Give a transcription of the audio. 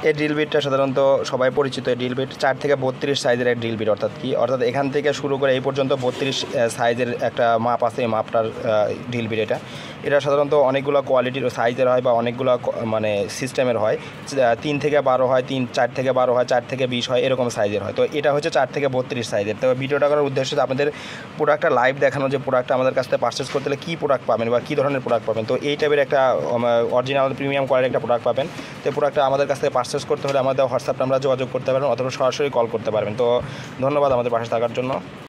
এই ড্রিল বিটটা সাধারণত সবাই পরিচিত। এই ড্রিল বিট 4 থেকে 32 সাইজের এক ড্রিল বিট, অর্থাৎ এখান থেকে শুরু করে এই পর্যন্ত 32 সাইজের একটা মাপ আছে। এই মাপটার ড্রিল বিট এটা সাধারণত অনেকগুলো কোয়ালিটির সাইজের হয় বা অনেকগুলো মানে সিস্টেমের হয়। 3 থেকে 12 হয়, 4 থেকে 12 হয়, 4 থেকে 20 হয়, এরকম সাইজের হয়। তো এটা হচ্ছে 4 থেকে 32 সাইজের। তো ভিডিওটা করার উদ্দেশ্য হচ্ছে আপনাদের প্রোডাক্টটা লাইভ দেখানো, যে প্রোডাক্টটা আমাদের কাছ থেকে পারচেস করতে হলে কী প্রোডাক্ট পাবেন বা কী ধরনের প্রোডাক্ট পাবেন। তো এই টাইপের একটা অরিজিনাল প্রিমিয়াম কোয়ালিটির একটা প্রোডাক্ট পাবেন। তো প্রোডাক্টটা আমাদের কাছ থেকে পারচেস করতে হলে আমাদের হোয়াটসঅ্যাপে আমরা যোগাযোগ করতে পারবেন অথবা সরাসরি কল করতে পারবেন। তো ধন্যবাদ আমাদের পাশে থাকার জন্য।